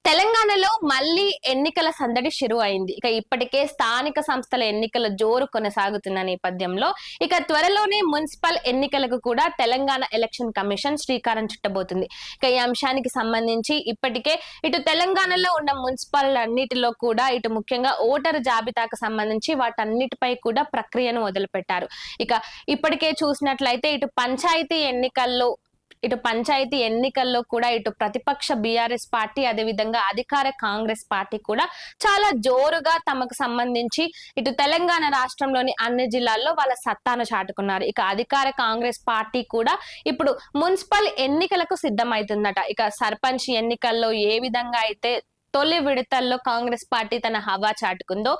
తెలంగాణలో మళ్ళీ ఎన్నికల సందడి షురు అయింది. ఇప్పటికే స్థానిక సంస్థల ఎన్నికల జోరు కొనసాగుతున్న నేపథ్యంలో త్వరలోనే మున్సిపల్ ఎన్నికలకు కూడా తెలంగాణ ఎలక్షన్ కమిషన్ శ్రీకారం చుట్టబోతుంది. ఈ అంశానికి సంబంధించి ఇప్పటికే ఇటు తెలంగాణలో ఉన్న మున్సిపల్ అన్నిటిలో కూడా ఇటు ముఖ్యంగా ఓటరు జాబితాకు సంబంధించి వాటన్నిటిపై కూడా ప్రక్రియను మొదలుపెట్టారు. ఇప్పటికే చూసినట్లయితే పంచాయతీ ఎన్నికల్లో కూడా ఇటు ప్రతిపక్ష బీఆర్ఎస్ పార్టీ అదేవిధంగా అధికార కాంగ్రెస్ పార్టీ కూడా చాలా జోరుగా తమకు సంబంధించి ఇటు తెలంగాణ రాష్ట్రంలోని అన్ని జిల్లాల్లో వాళ్ళ సత్తాను చాటుకున్నారు. అధికార కాంగ్రెస్ పార్టీ కూడా ఇప్పుడు మున్సిపల్ ఎన్నికలకు సిద్ధమవుతుందట. సర్పంచ్ ఎన్నికల్లో ఏ విధంగా అయితే తొలి విడతల్లో కాంగ్రెస్ పార్టీ తన హవా చాటుకుందో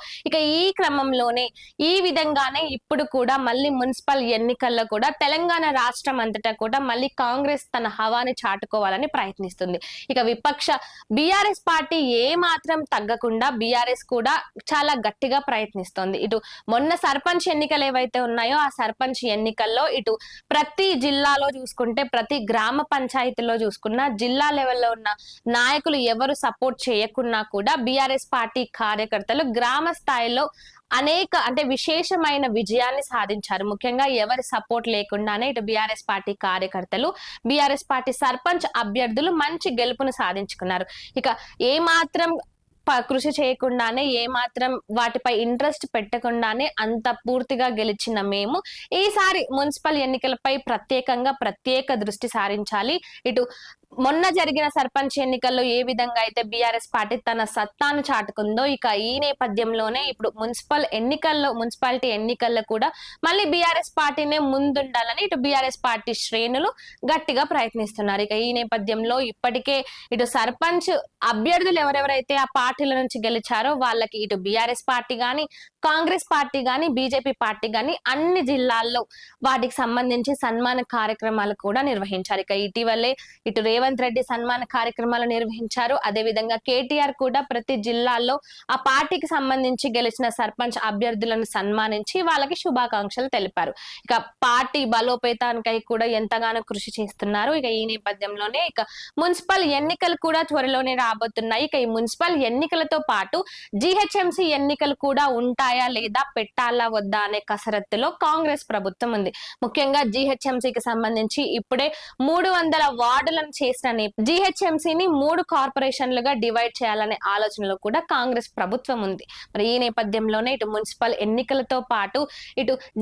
ఈ క్రమంలోనే ఈ విధంగానే ఇప్పుడు కూడా మళ్ళీ మున్సిపల్ ఎన్నికల్లో కూడా తెలంగాణ రాష్ట్రం అంతటా కూడా మళ్ళీ కాంగ్రెస్ తన హవాని చాటుకోవాలని ప్రయత్నిస్తుంది. విపక్ష బీఆర్ఎస్ పార్టీ ఏ మాత్రం తగ్గకుండా బీఆర్ఎస్ కూడా చాలా గట్టిగా ప్రయత్నిస్తోంది. మొన్న సర్పంచ్ ఎన్నికలు ఏవైతే ఉన్నాయో ఆ సర్పంచ్ ఎన్నికల్లో ప్రతి జిల్లాలో చూసుకుంటే ప్రతి గ్రామ పంచాయతీలో చూసుకున్న జిల్లా లెవెల్లో ఉన్న నాయకులు ఎవరు సపోర్ట్ చేయకున్నా కూడా బీఆర్ఎస్ పార్టీ కార్యకర్తలు గ్రామ స్థాయిలో విశేషమైన విజయాన్ని సాధించారు. ముఖ్యంగా ఎవరి సపోర్ట్ లేకుండానే బీఆర్ఎస్ పార్టీ కార్యకర్తలు బీఆర్ఎస్ పార్టీ సర్పంచ్ అభ్యర్థులు మంచి గెలుపును సాధించుకున్నారు. ఏ మాత్రం కృషి చేయకుండానే ఏ మాత్రం వాటిపై ఇంట్రెస్ట్ పెట్టకుండానే అంత పూర్తిగా గెలిచిన మేము ఈసారి మున్సిపల్ ఎన్నికలపై ప్రత్యేక దృష్టి సారించాలి. మొన్న జరిగిన సర్పంచ్ ఎన్నికల్లో ఏ విధంగా అయితే బీఆర్ఎస్ పార్టీ తన సత్తాను చాటుకుందో ఈ నేపథ్యంలోనే ఇప్పుడు మున్సిపాలిటీ ఎన్నికల్లో కూడా మళ్ళీ బీఆర్ఎస్ పార్టీనే ముందుండాలని బీఆర్ఎస్ పార్టీ శ్రేణులు గట్టిగా ప్రయత్నిస్తున్నారు. ఈ నేపథ్యంలో ఇప్పటికే సర్పంచ్ అభ్యర్థులు ఎవరెవరైతే ఆ పార్టీల నుంచి గెలిచారో వాళ్ళకి బీఆర్ఎస్ పార్టీ గాని కాంగ్రెస్ పార్టీ గాని బీజేపీ పార్టీ గాని అన్ని జిల్లాల్లో వాటికి సంబంధించి సన్మాన కార్యక్రమాలు కూడా నిర్వహించారు. ఇటీవలే రేవంత్ రెడ్డి సన్మాన కార్యక్రమాలు నిర్వహించారు. అదేవిధంగా కేటీఆర్ కూడా ప్రతి జిల్లాల్లో ఆ పార్టీకి సంబంధించి గెలిచిన సర్పంచ్ అభ్యర్థులను సన్మానించి వాళ్ళకి శుభాకాంక్షలు తెలిపారు. పార్టీ బలోపేతానికై కూడా ఎంతగానో కృషి చేస్తున్నారు. ఈ నేపథ్యంలోనే మున్సిపల్ ఎన్నికలు కూడా త్వరలోనే రాబోతున్నాయి. ఈ మున్సిపల్ ఎన్నికలతో పాటు జీహెచ్ఎంసీ ఎన్నికలు కూడా ఉంటాయా లేదా పెట్టాలా వద్దా అనే కసరత్తులో కాంగ్రెస్ ప్రభుత్వం ఉంది. ముఖ్యంగా జీహెచ్ఎంసీకి సంబంధించి ఇప్పుడే 300 వార్డులను చేసిన జీహెచ్ఎంసీని 3 కార్పొరేషన్లుగా డివైడ్ చేయాలనే ఆలోచనలో కూడా కాంగ్రెస్ ప్రభుత్వం ఉంది. మరి ఈ నేపథ్యంలోనే మున్సిపల్ ఎన్నికలతో పాటు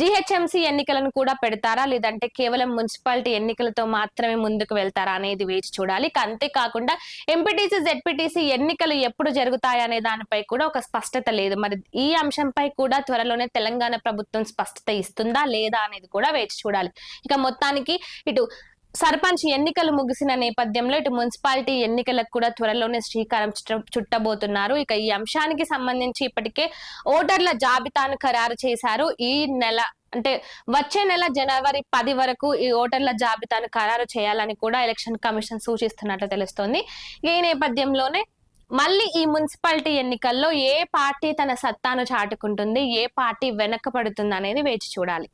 జీహెచ్ఎంసీ ఎన్నికలను కూడా పెడతారా లేదంటే కేవలం మున్సిపాలిటీ ఎన్నికలతో మాత్రమే ముందుకు వెళ్తారా అనేది వేచి చూడాలి. అంతేకాకుండా ఎంపీటీసీ జెడ్పీటీసీ ఎన్నికలు ఎప్పుడు జరుగుతాయనే దానిపై కూడా ఒక స్పష్టత లేదు. మరి ఈ అంశంపై కూడా త్వరలోనే తెలంగాణ ప్రభుత్వం స్పష్టత ఇస్తుందా లేదా అనేది కూడా వేచి చూడాలి. మొత్తానికి సర్పంచ్ ఎన్నికలు ముగిసిన నేపథ్యంలో మున్సిపాలిటీ ఎన్నికలకు కూడా త్వరలోనే శ్రీకారం చుట్టబోతున్నారు. ఈ అంశానికి సంబంధించి ఇప్పటికే ఓటర్ల జాబితాను ఖరారు చేశారు. ఈ నెల వచ్చే నెల జనవరి 10 వరకు ఈ ఓటర్ల జాబితాను ఖరారు చేయాలని కూడా ఎలక్షన్ కమిషన్ సూచిస్తున్నట్లు తెలుస్తోంది. ఈ నేపథ్యంలోనే మళ్ళీ ఈ మున్సిపాలిటీ ఎన్నికల్లో ఏ పార్టీ తన సత్తాను చాటుకుంటుంది, ఏ పార్టీ వెనకపడుతుంది అనేది వేచి చూడాలి.